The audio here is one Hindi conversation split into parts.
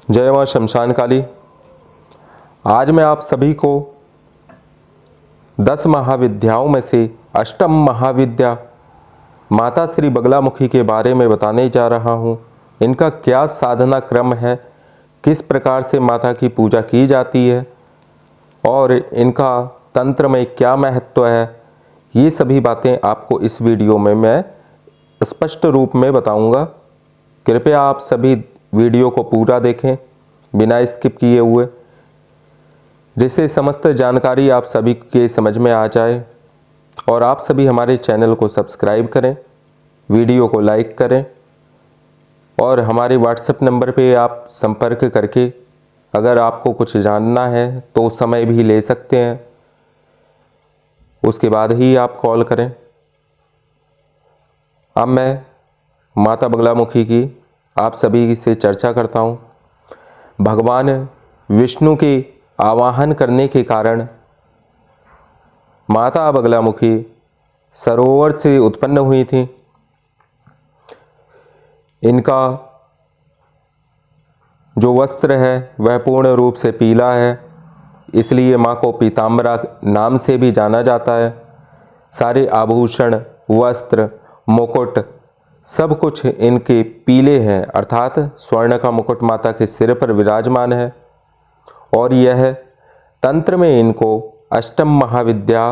जय मां शमशान काली। आज मैं आप सभी को 10 महाविद्याओं में से अष्टम महाविद्या माता श्री बगलामुखी के बारे में बताने जा रहा हूँ। इनका क्या साधना क्रम है, किस प्रकार से माता की पूजा की जाती है और इनका तंत्र में क्या महत्व है, ये सभी बातें आपको इस वीडियो में मैं स्पष्ट रूप में बताऊंगा। कृपया आप सभी वीडियो को पूरा देखें बिना स्किप किए हुए, जिससे समस्त जानकारी आप सभी के समझ में आ जाए। और आप सभी हमारे चैनल को सब्सक्राइब करें, वीडियो को लाइक करें और हमारे व्हाट्सएप नंबर पे आप संपर्क करके अगर आपको कुछ जानना है तो समय भी ले सकते हैं, उसके बाद ही आप कॉल करें। अब मैं माता बगलामुखी की आप सभी से चर्चा करता हूँ। भगवान विष्णु के आवाहन करने के कारण माता बगलामुखी सरोवर से उत्पन्न हुई थी। इनका जो वस्त्र है वह पूर्ण रूप से पीला है, इसलिए माँ को पीताम्बरा नाम से भी जाना जाता है। सारे आभूषण, वस्त्र, मुकुट सब कुछ इनके पीले हैं, अर्थात स्वर्ण का मुकुट माता के सिर पर विराजमान है। और यह तंत्र में इनको अष्टम महाविद्या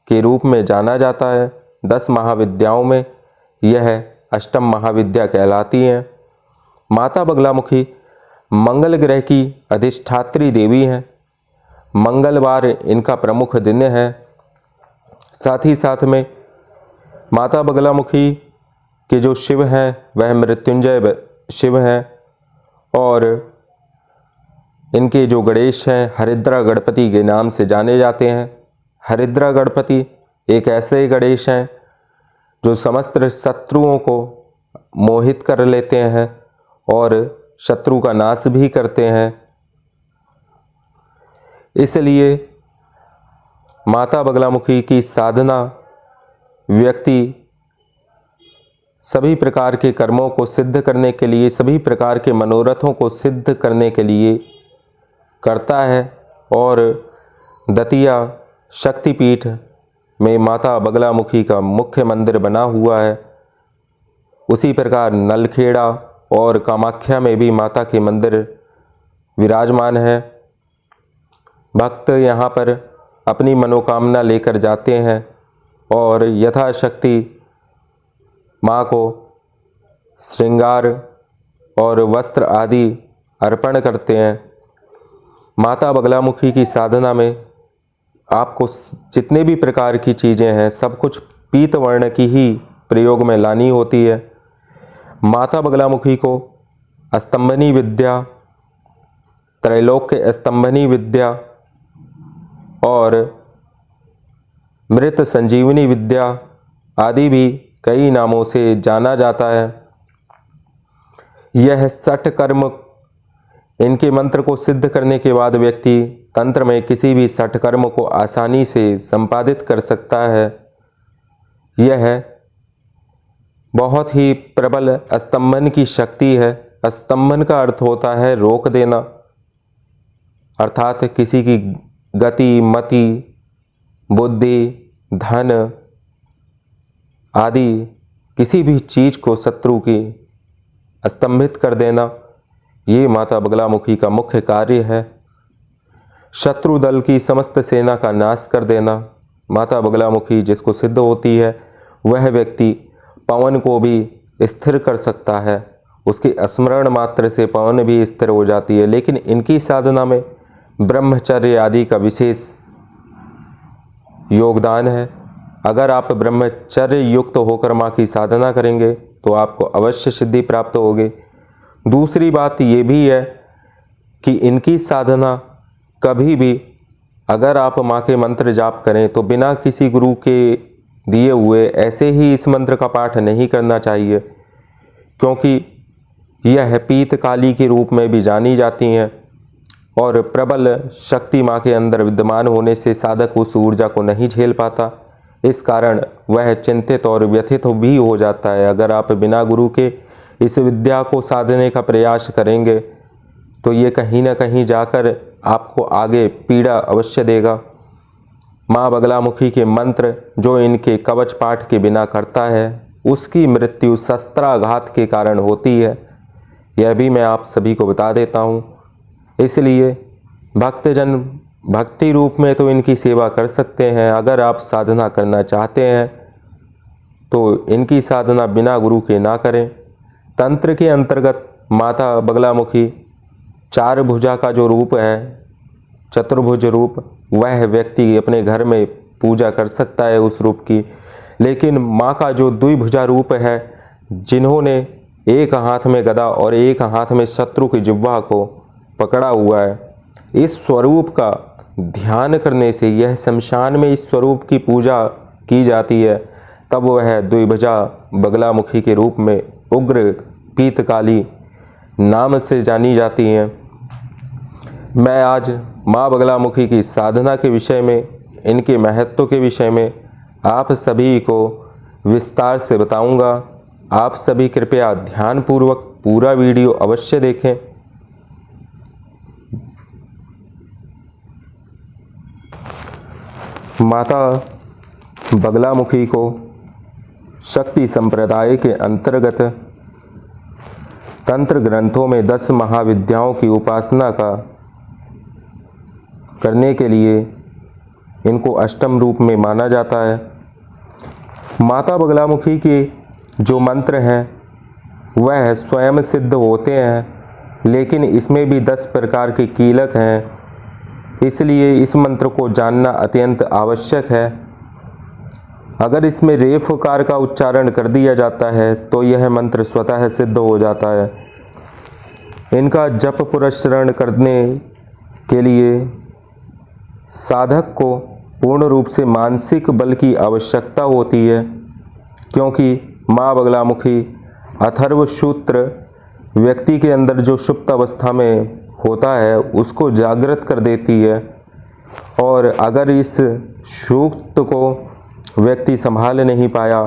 के रूप में जाना जाता है। 10 महाविद्याओं में यह अष्टम महाविद्या कहलाती हैं। माता बगलामुखी मंगल ग्रह की अधिष्ठात्री देवी हैं। मंगलवार इनका प्रमुख दिन है। साथ ही साथ में माता बगलामुखी के जो शिव हैं वह मृत्युंजय शिव हैं और इनके जो गणेश हैं हरिद्रा गणपति के नाम से जाने जाते हैं। हरिद्रा गणपति एक ऐसे गणेश हैं जो समस्त शत्रुओं को मोहित कर लेते हैं और शत्रु का नाश भी करते हैं। इसलिए माता बगलामुखी की साधना व्यक्ति सभी प्रकार के कर्मों को सिद्ध करने के लिए, सभी प्रकार के मनोरथों को सिद्ध करने के लिए करता है। और दतिया शक्तिपीठ में माता बगलामुखी का मुख्य मंदिर बना हुआ है। उसी प्रकार नलखेड़ा और कामाख्या में भी माता के मंदिर विराजमान है। भक्त यहाँ पर अपनी मनोकामना लेकर जाते हैं और यथाशक्ति माँ को श्रृंगार और वस्त्र आदि अर्पण करते हैं। माता बगलामुखी की साधना में आपको जितने भी प्रकार की चीज़ें हैं सब कुछ पीत वर्ण की ही प्रयोग में लानी होती है। माता बगलामुखी को स्तंभनी विद्या, त्रैलोक्य स्तंभनी विद्या और मृत संजीवनी विद्या आदि भी कई नामों से जाना जाता है। यह 60 कर्म, इनके मंत्र को सिद्ध करने के बाद व्यक्ति तंत्र में किसी भी 60 कर्म को आसानी से संपादित कर सकता है। यह बहुत ही प्रबल स्तंभन की शक्ति है। स्तंभन का अर्थ होता है रोक देना, अर्थात किसी की गति, मति, बुद्धि, धन आदि किसी भी चीज को शत्रु की स्तंभित कर देना, ये माता बगलामुखी का मुख्य कार्य है। शत्रु दल की समस्त सेना का नाश कर देना। माता बगलामुखी जिसको सिद्ध होती है वह व्यक्ति पवन को भी स्थिर कर सकता है। उसके स्मरण मात्र से पवन भी स्थिर हो जाती है। लेकिन इनकी साधना में ब्रह्मचर्य आदि का विशेष योगदान है। अगर आप ब्रह्मचर्य युक्त होकर माँ की साधना करेंगे तो आपको अवश्य सिद्धि प्राप्त होगी। दूसरी बात ये भी है कि इनकी साधना कभी भी अगर आप माँ के मंत्र जाप करें तो बिना किसी गुरु के दिए हुए ऐसे ही इस मंत्र का पाठ नहीं करना चाहिए, क्योंकि यह पीत काली के रूप में भी जानी जाती हैं और प्रबल शक्ति माँ के अंदर विद्यमान होने से साधक उस ऊर्जा को नहीं झेल पाता। इस कारण वह चिंतित और व्यथित भी हो जाता है। अगर आप बिना गुरु के इस विद्या को साधने का प्रयास करेंगे तो ये कहीं ना कहीं जाकर आपको आगे पीड़ा अवश्य देगा। माँ बगलामुखी के मंत्र जो इनके कवच पाठ के बिना करता है उसकी मृत्यु शस्त्राघात के कारण होती है, यह भी मैं आप सभी को बता देता हूँ। इसलिए भक्तजन भक्ति रूप में तो इनकी सेवा कर सकते हैं। अगर आप साधना करना चाहते हैं तो इनकी साधना बिना गुरु के ना करें। तंत्र के अंतर्गत माता बगलामुखी चार भुजा का जो रूप है, चतुर्भुज रूप, वह व्यक्ति अपने घर में पूजा कर सकता है उस रूप की। लेकिन माँ का जो द्विभुजा रूप है, जिन्होंने एक हाथ में गदा और एक हाथ में शत्रु की जिह्वा को पकड़ा हुआ है, इस स्वरूप का ध्यान करने से यह शमशान में इस स्वरूप की पूजा की जाती है, तब वह द्विभुजा बगलामुखी के रूप में उग्र पीतकाली नाम से जानी जाती हैं। मैं आज माँ बगलामुखी की साधना के विषय में, इनके महत्व के विषय में आप सभी को विस्तार से बताऊंगा। आप सभी कृपया ध्यानपूर्वक पूरा वीडियो अवश्य देखें। माता बगलामुखी को शक्ति संप्रदाय के अंतर्गत तंत्र ग्रंथों में 10 महाविद्याओं की उपासना का करने के लिए इनको अष्टम रूप में माना जाता है। माता बगलामुखी के जो मंत्र हैं वह स्वयं सिद्ध होते हैं, लेकिन इसमें भी 10 प्रकार के कीलक हैं, इसलिए इस मंत्र को जानना अत्यंत आवश्यक है। अगर इसमें रेफकार का उच्चारण कर दिया जाता है तो यह मंत्र स्वतः सिद्ध हो जाता है। इनका जप पुरस्चरण करने के लिए साधक को पूर्ण रूप से मानसिक बल की आवश्यकता होती है, क्योंकि माँ बगलामुखी अथर्व सूत्र व्यक्ति के अंदर जो सुप्त अवस्था में होता है उसको जागृत कर देती है, और अगर इस सूक्त को व्यक्ति संभाल नहीं पाया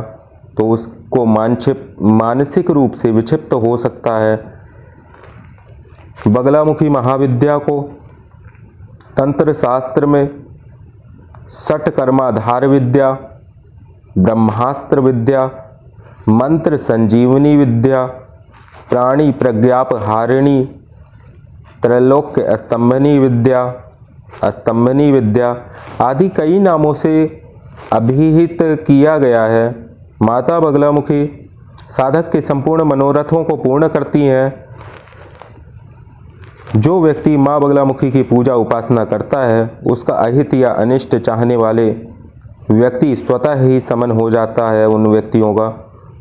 तो उसको मानसिक रूप से विक्षिप्त हो सकता है। बगलामुखी महाविद्या को तंत्र शास्त्र में षटकर्माधार विद्या, ब्रह्मास्त्र विद्या, मंत्र संजीवनी विद्या, प्राणी प्रज्ञापहारिणी, त्रैलोक्य स्तंभनी विद्या आदि कई नामों से अभिहित किया गया है। माता बगलामुखी साधक के संपूर्ण मनोरथों को पूर्ण करती हैं। जो व्यक्ति माँ बगलामुखी की पूजा उपासना करता है उसका अहित या अनिष्ट चाहने वाले व्यक्ति स्वतः ही समन हो जाता है उन व्यक्तियों का।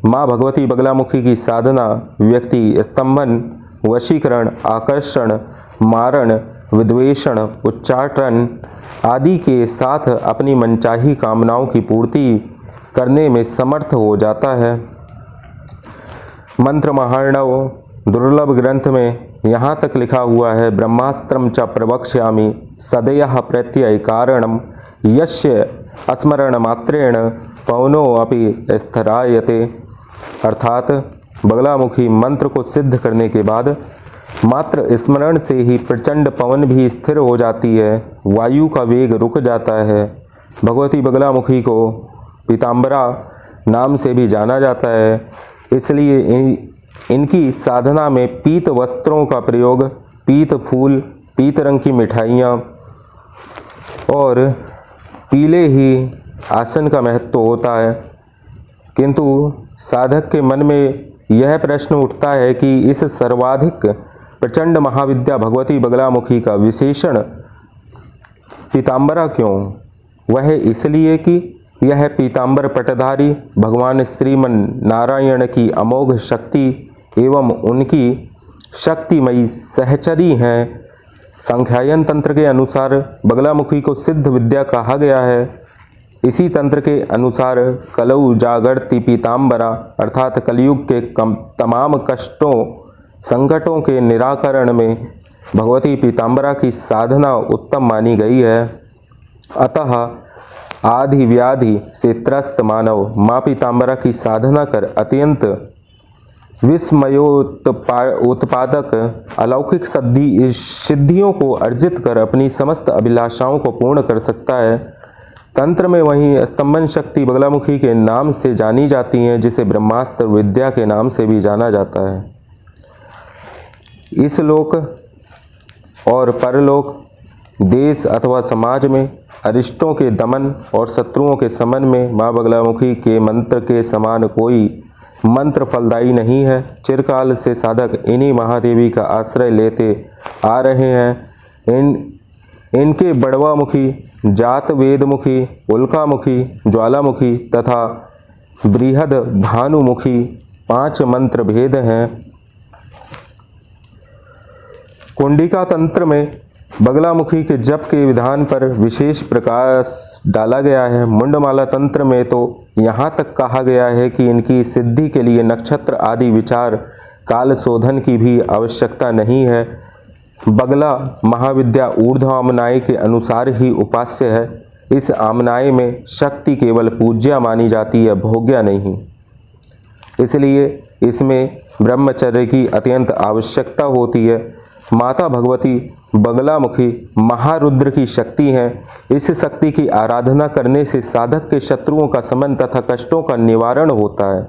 माँ भगवती बगलामुखी की साधना व्यक्ति स्तंभन, वशीकरण, आकर्षण, मारण, विद्वेषण, उच्चाटन आदि के साथ अपनी मनचाही कामनाओं की पूर्ति करने में समर्थ हो जाता है। मंत्र महार्णव दुर्लभ ग्रंथ में यहाँ तक लिखा हुआ है, ब्रह्मास्त्रम च प्रवक्ष्यामि सदयः प्रत्यय कारणम यस्य स्मरण मात्रेण पवनो अपि स्थरायते। अर्थात बगलामुखी मंत्र को सिद्ध करने के बाद मात्र स्मरण से ही प्रचंड पवन भी स्थिर हो जाती है, वायु का वेग रुक जाता है। भगवती बगलामुखी को पीताम्बरा नाम से भी जाना जाता है, इसलिए इनकी साधना में पीत वस्त्रों का प्रयोग, पीत फूल, पीत रंग की मिठाइयाँ और पीले ही आसन का महत्व होता है। किंतु साधक के मन में यह प्रश्न उठता है कि इस सर्वाधिक प्रचंड महाविद्या भगवती बगलामुखी का विशेषण पीताम्बरा क्यों? वह इसलिए कि यह पीताम्बर पटधारी भगवान श्रीमन नारायण की अमोघ शक्ति एवं उनकी शक्तिमयी सहचरी हैं। सांख्यायन तंत्र के अनुसार बगलामुखी को सिद्ध विद्या कहा गया है। इसी तंत्र के अनुसार कलौ जागर्ति पीताम्बरा अर्थात कलयुग के तमाम कष्टों संकटों के निराकरण में भगवती पीताम्बरा की साधना उत्तम मानी गई है। अतः आदि व्याधि से त्रस्त मानव माँ पीताम्बरा की साधना कर अत्यंत उत्पादक अलौकिक सिद्धियों को अर्जित कर अपनी समस्त अभिलाषाओं को पूर्ण कर सकता है। तंत्र में वहीं स्तंभन शक्ति बगलामुखी के नाम से जानी जाती हैं, जिसे ब्रह्मास्त्र विद्या के नाम से भी जाना जाता है। इस लोक और परलोक, देश अथवा समाज में अरिष्टों के दमन और शत्रुओं के समन में माँ बगलामुखी के मंत्र के समान कोई मंत्र फलदायी नहीं है। चिरकाल से साधक इन्हीं महादेवी का आश्रय लेते आ रहे हैं। इनके बड़वामुखी, जात वेदमुखी, उल्कामुखी, ज्वालामुखी तथा बृहद भानुमुखी 5 मंत्र भेद हैं। कुंडिका तंत्र में बगलामुखी के जप के विधान पर विशेष प्रकाश डाला गया है। मुंडमाला तंत्र में तो यहाँ तक कहा गया है कि इनकी सिद्धि के लिए नक्षत्र आदि विचार काल शोधन की भी आवश्यकता नहीं है। बगला महाविद्या ऊर्ध्व आमनाय के अनुसार ही उपास्य है। इस आमनाय में शक्ति केवल पूज्या मानी जाती है, भोग्या नहीं। इसलिए इसमें ब्रह्मचर्य की अत्यंत आवश्यकता होती है। माता भगवती बगलामुखी महारुद्र की शक्ति हैं। इस शक्ति की आराधना करने से साधक के शत्रुओं का समन तथा कष्टों का निवारण होता है।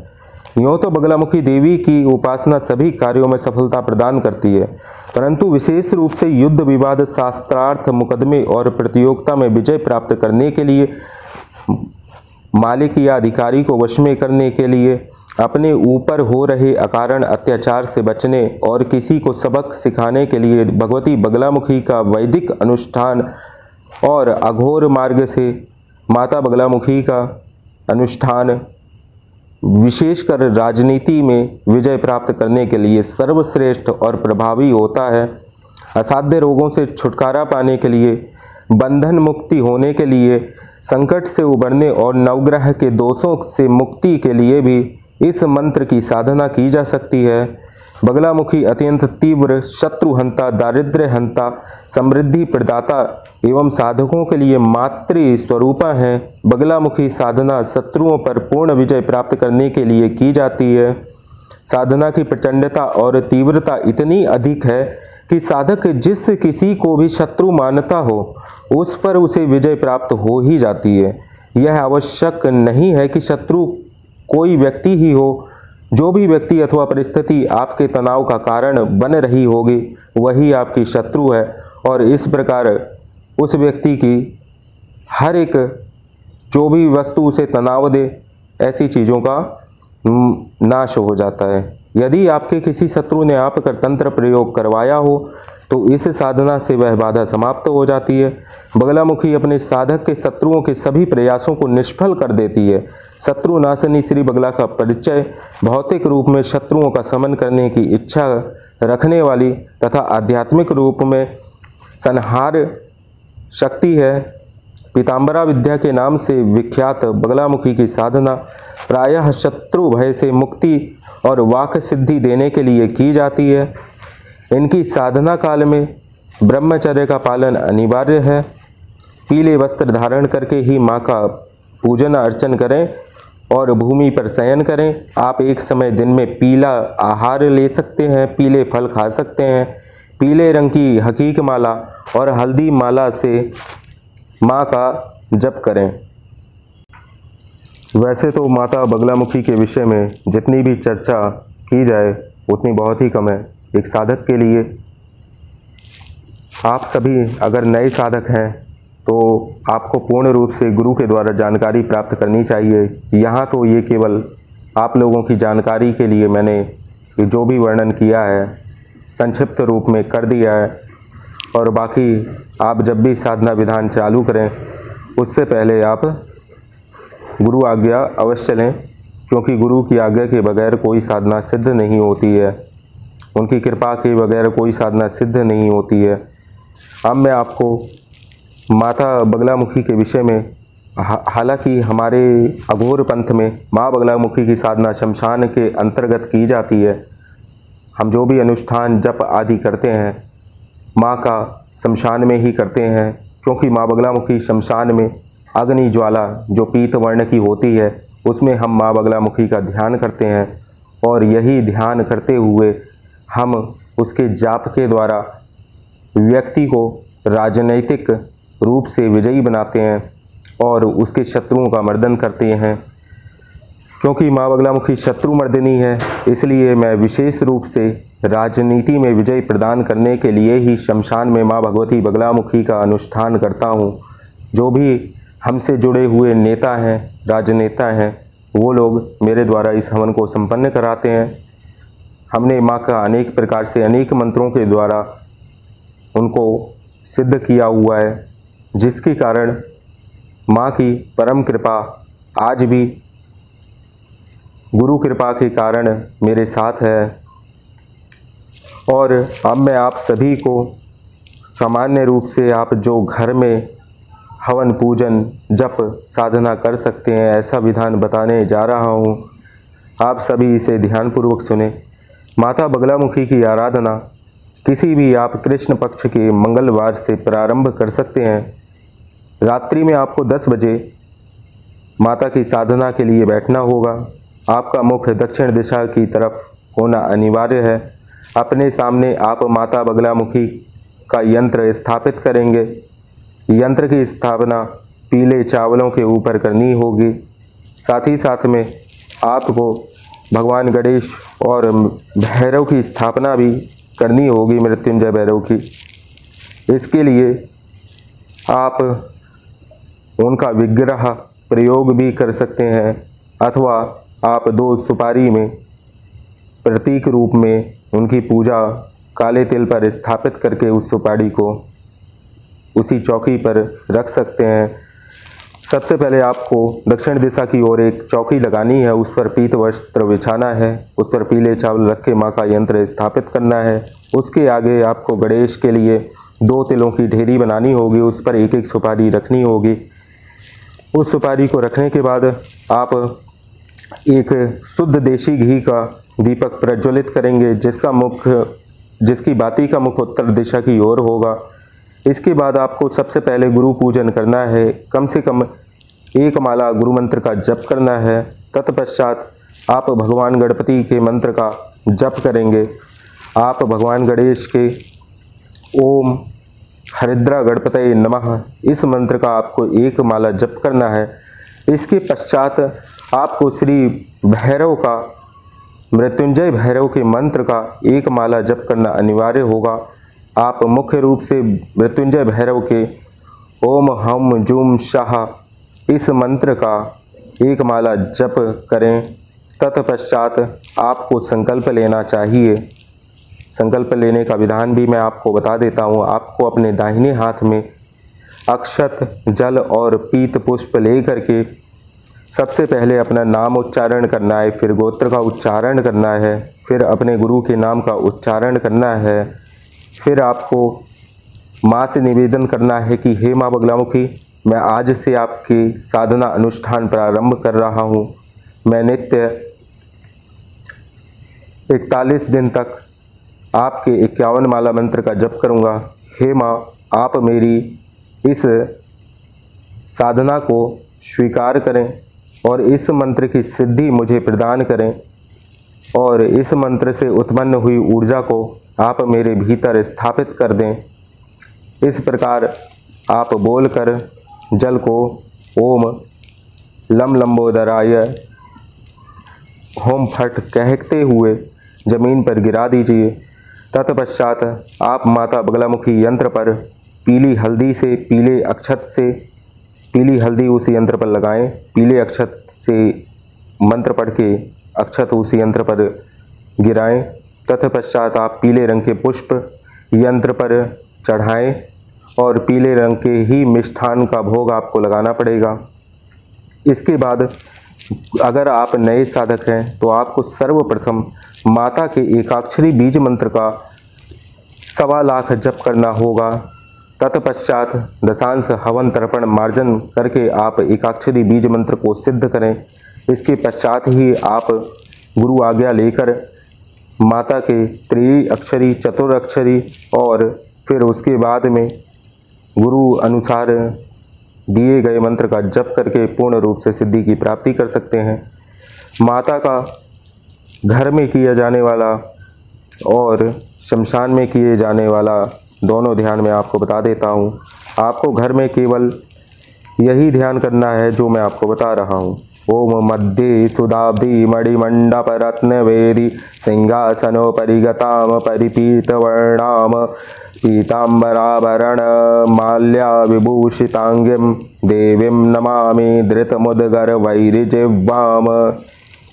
यूँ तो बगलामुखी देवी की उपासना सभी कार्यों में सफलता प्रदान करती है, परंतु विशेष रूप से युद्ध, विवाद, शास्त्रार्थ, मुकदमे और प्रतियोगिता में विजय प्राप्त करने के लिए, मालिक या अधिकारी को वश में करने के लिए, अपने ऊपर हो रहे अकारण अत्याचार से बचने और किसी को सबक सिखाने के लिए भगवती बगलामुखी का वैदिक अनुष्ठान और अघोर मार्ग से माता बगलामुखी का अनुष्ठान विशेषकर राजनीति में विजय प्राप्त करने के लिए सर्वश्रेष्ठ और प्रभावी होता है। असाध्य रोगों से छुटकारा पाने के लिए, बंधन मुक्ति होने के लिए, संकट से उबरने और नवग्रह के दोषों से मुक्ति के लिए भी इस मंत्र की साधना की जा सकती है। बगलामुखी अत्यंत तीव्र शत्रुहंता, दारिद्र्य हंता, समृद्धि प्रदाता एवं साधकों के लिए मातृ स्वरूपा हैं। बगलामुखी साधना शत्रुओं पर पूर्ण विजय प्राप्त करने के लिए की जाती है। साधना की प्रचंडता और तीव्रता इतनी अधिक है कि साधक जिस किसी को भी शत्रु मानता हो, उस पर उसे विजय प्राप्त हो ही जाती है। यह आवश्यक नहीं है कि शत्रु कोई व्यक्ति ही हो। जो भी व्यक्ति अथवा परिस्थिति आपके तनाव का कारण बन रही होगी, वही आपकी शत्रु है, और इस प्रकार उस व्यक्ति की हर एक जो भी वस्तु उसे तनाव दे, ऐसी चीज़ों का नाश हो जाता है। यदि आपके किसी शत्रु ने आप पर तंत्र प्रयोग करवाया हो, तो इस साधना से वह बाधा समाप्त हो जाती है। बगलामुखी अपने साधक के शत्रुओं के सभी प्रयासों को निष्फल कर देती है। शत्रु नाशनी श्री बगला का परिचय भौतिक रूप में शत्रुओं का समन करने की इच्छा रखने वाली तथा आध्यात्मिक रूप में संहार शक्ति है। पीताम्बरा विद्या के नाम से विख्यात बगलामुखी की साधना प्रायः शत्रु भय से मुक्ति और वाक सिद्धि देने के लिए की जाती है। इनकी साधना काल में ब्रह्मचर्य का पालन अनिवार्य है। पीले वस्त्र धारण करके ही माँ का पूजन अर्चन करें और भूमि पर शयन करें। आप एक समय दिन में पीला आहार ले सकते हैं, पीले फल खा सकते हैं। पीले रंग की हकीक माला और हल्दी माला से माँ का जप करें। वैसे तो माता बगलामुखी के विषय में जितनी भी चर्चा की जाए उतनी बहुत ही कम है। एक साधक के लिए, आप सभी अगर नए साधक हैं तो आपको पूर्ण रूप से गुरु के द्वारा जानकारी प्राप्त करनी चाहिए। यहाँ तो ये केवल आप लोगों की जानकारी के लिए मैंने जो भी वर्णन किया है संक्षिप्त रूप में कर दिया है, और बाकी आप जब भी साधना विधान चालू करें उससे पहले आप गुरु आज्ञा अवश्य लें, क्योंकि गुरु की आज्ञा के बगैर कोई साधना सिद्ध नहीं होती है। उनकी कृपा के बगैर कोई साधना सिद्ध नहीं होती है। अब मैं आपको माता बगलामुखी के विषय में, हालांकि हमारे अघोर पंथ में माँ बगलामुखी की साधना शमशान के अंतर्गत की जाती है। हम जो भी अनुष्ठान जप आदि करते हैं माँ का शमशान में ही करते हैं, क्योंकि माँ बगलामुखी शमशान में अग्नि ज्वाला जो पीत वर्ण की होती है उसमें हम माँ बगलामुखी का ध्यान करते हैं और यही ध्यान करते हुए हम उसके जाप के द्वारा व्यक्ति को राजनैतिक रूप से विजयी बनाते हैं और उसके शत्रुओं का मर्दन करते हैं। क्योंकि माँ बगलामुखी शत्रु मर्दिनी है, इसलिए मैं विशेष रूप से राजनीति में विजय प्रदान करने के लिए ही शमशान में माँ भगवती बगलामुखी का अनुष्ठान करता हूँ। जो भी हमसे जुड़े हुए नेता हैं, राजनेता हैं, वो लोग मेरे द्वारा इस हवन को संपन्न कराते हैं। हमने माँ का अनेक प्रकार से अनेक मंत्रों के द्वारा उनको सिद्ध किया हुआ है, जिसके कारण माँ की परम कृपा आज भी गुरु कृपा के कारण मेरे साथ है। और अब मैं आप सभी को सामान्य रूप से आप जो घर में हवन पूजन जप साधना कर सकते हैं, ऐसा विधान बताने जा रहा हूँ। आप सभी इसे ध्यानपूर्वक सुने। माता बगलामुखी की आराधना किसी भी आप कृष्ण पक्ष के मंगलवार से प्रारंभ कर सकते हैं। रात्रि में आपको 10 बजे माता की साधना के लिए बैठना होगा। आपका मुख दक्षिण दिशा की तरफ होना अनिवार्य है। अपने सामने आप माता बगलामुखी का यंत्र स्थापित करेंगे। यंत्र की स्थापना पीले चावलों के ऊपर करनी होगी। साथ ही साथ में आपको भगवान गणेश और भैरव की स्थापना भी करनी होगी, मृत्युंजय भैरव की। इसके लिए आप उनका विग्रह प्रयोग भी कर सकते हैं, अथवा आप 2 सुपारी में प्रतीक रूप में उनकी पूजा काले तिल पर स्थापित करके उस सुपारी को उसी चौकी पर रख सकते हैं। सबसे पहले आपको दक्षिण दिशा की ओर एक चौकी लगानी है, उस पर पीत वस्त्र बिछाना है, उस पर पीले चावल रख के माँ का यंत्र स्थापित करना है। उसके आगे आपको गणेश के लिए 2 तिलों की ढेरी बनानी होगी, उस पर एक एक सुपारी रखनी होगी। उस सुपारी को रखने के बाद आप एक शुद्ध देशी घी का दीपक प्रज्वलित करेंगे, जिसकी बाती का मुख उत्तर दिशा की ओर होगा। इसके बाद आपको सबसे पहले गुरु पूजन करना है। कम से कम 1 माला गुरु मंत्र का जप करना है। तत्पश्चात आप भगवान गणपति के मंत्र का जप करेंगे। आप भगवान गणेश के ओम हरिद्रा गणपतये नमः इस मंत्र का आपको 1 माला जप करना है। इसके पश्चात आपको श्री भैरव का, मृत्युंजय भैरव के मंत्र का 1 माला जप करना अनिवार्य होगा। आप मुख्य रूप से मृत्युंजय भैरव के ओम हम जूम शाह इस मंत्र का 1 माला जप करें। तत्पश्चात आपको संकल्प लेना चाहिए। संकल्प लेने का विधान भी मैं आपको बता देता हूँ। आपको अपने दाहिने हाथ में अक्षत, जल और पीत पुष्प ले करके सबसे पहले अपना नाम उच्चारण करना है, फिर गोत्र का उच्चारण करना है, फिर अपने गुरु के नाम का उच्चारण करना है। फिर आपको माँ से निवेदन करना है कि हे माँ बगलामुखी, मैं आज से आपकी साधना अनुष्ठान प्रारंभ कर रहा हूँ। मैं नित्य 41 दिन तक आपके 51 माला मंत्र का जप करूँगा। हे माँ, आप मेरी इस साधना को स्वीकार करें और इस मंत्र की सिद्धि मुझे प्रदान करें, और इस मंत्र से उत्पन्न हुई ऊर्जा को आप मेरे भीतर स्थापित कर दें। इस प्रकार आप बोलकर जल को ओम लम लंबोदराय होम फट कहते हुए जमीन पर गिरा दीजिए। तत्पश्चात आप माता बगलामुखी यंत्र पर पीली हल्दी से, पीले अक्षत से पीली हल्दी उस यंत्र पर लगाएं। पीले अक्षत से मंत्र पढ़ के अक्षत उस यंत्र पर गिराएं। तत्पश्चात आप पीले रंग के पुष्प यंत्र पर चढ़ाएं और पीले रंग के ही मिष्ठान का भोग आपको लगाना पड़ेगा। इसके बाद अगर आप नए साधक हैं तो आपको सर्वप्रथम माता के एकाक्षरी बीज मंत्र का 1.25 लाख जप करना होगा। तत्पश्चात दशांश हवन तर्पण मार्जन करके आप एकाक्षरी बीज मंत्र को सिद्ध करें। इसके पश्चात ही आप गुरु आज्ञा लेकर माता के त्रिअक्षरी, चतुरअक्षरी और फिर उसके बाद में गुरु अनुसार दिए गए मंत्र का जप करके पूर्ण रूप से सिद्धि की प्राप्ति कर सकते हैं। माता का घर में किया जाने वाला और शमशान में किए जाने वाला दोनों ध्यान मैं आपको बता देता हूँ। आपको घर में केवल यही ध्यान करना है जो मैं आपको बता रहा हूँ। ओम मध्ये सुदाब्दी मणिमंडप रत्न वेदी सिंहासनो परिगताम परिपीतवर्णाम पीतांबराभरण माल्या विभूषितांगिम देवीं नमामि धृतमुद्गर वैरिजिह्वाम।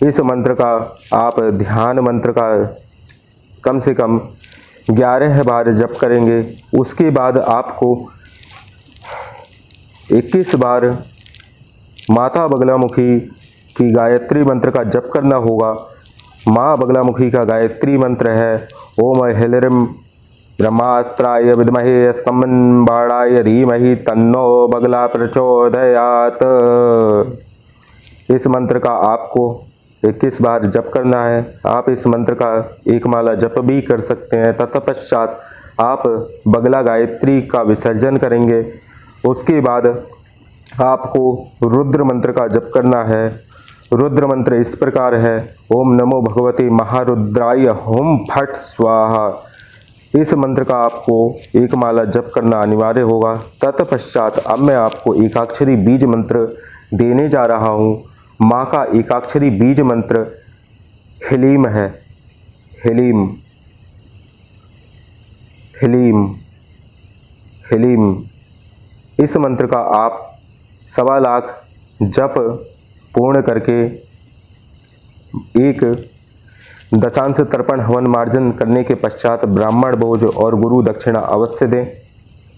इस मंत्र का आप ध्यान मंत्र का कम से कम 11 बार जप करेंगे। उसके बाद आपको 21 बार माता बगलामुखी की गायत्री मंत्र का जप करना होगा। माँ बगलामुखी का गायत्री मंत्र है ओम ह्रीं ब्रह्मास्त्राय विद्महे स्तंभनाय धीमहि तन्नो बगला प्रचोदयात। इस मंत्र का आपको 21 बार जप करना है। आप इस मंत्र का एक माला जप भी कर सकते हैं। तत्पश्चात आप बगला गायत्री का विसर्जन करेंगे। उसके बाद आपको रुद्र मंत्र का जप करना है। रुद्र मंत्र इस प्रकार है ओम नमो भगवते महारुद्राय हुम फट स्वाहा। इस मंत्र का आपको एक माला जप करना अनिवार्य होगा। तत्पश्चात अब मैं आपको एकाक्षरी बीज मंत्र देने जा रहा हूँ। माँ का एकाक्षरी बीज मंत्र ह्लीम है। ह्लीम ह्लीम ह्लीम। इस मंत्र का आप 1.25 लाख जप पूर्ण करके एक दशांश तर्पण हवन मार्जन करने के पश्चात ब्राह्मण भोज और गुरु दक्षिणा अवश्य दें,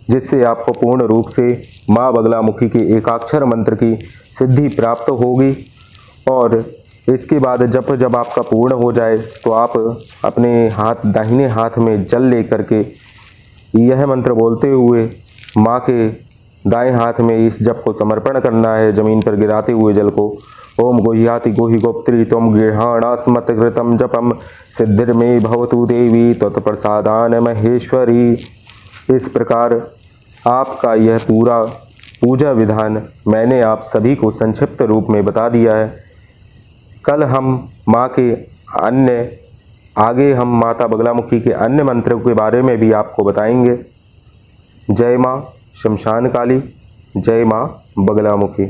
जिससे आपको पूर्ण रूप से माँ बगलामुखी के एकाक्षर मंत्र की सिद्धि प्राप्त होगी। और इसके बाद जब आपका पूर्ण हो जाए तो आप अपने दाहिने हाथ में जल लेकर के यह मंत्र बोलते हुए माँ के दाएं हाथ में इस जप को समर्पण करना है, जमीन पर गिराते हुए जल को। ओम गुह्याति गुहि गोप्त्री त्वं गृहाणास्मत् कृतं जपम सिद्धिर्मे भवतु देवी त्वत्प्रसादान महेश्वरी। इस प्रकार आपका यह पूरा पूजा विधान मैंने आप सभी को संक्षिप्त रूप में बता दिया है। कल हम माँ के आगे हम माता बगलामुखी के अन्य मंत्रों के बारे में भी आपको बताएंगे। जय माँ शमशान काली, जय माँ बगलामुखी।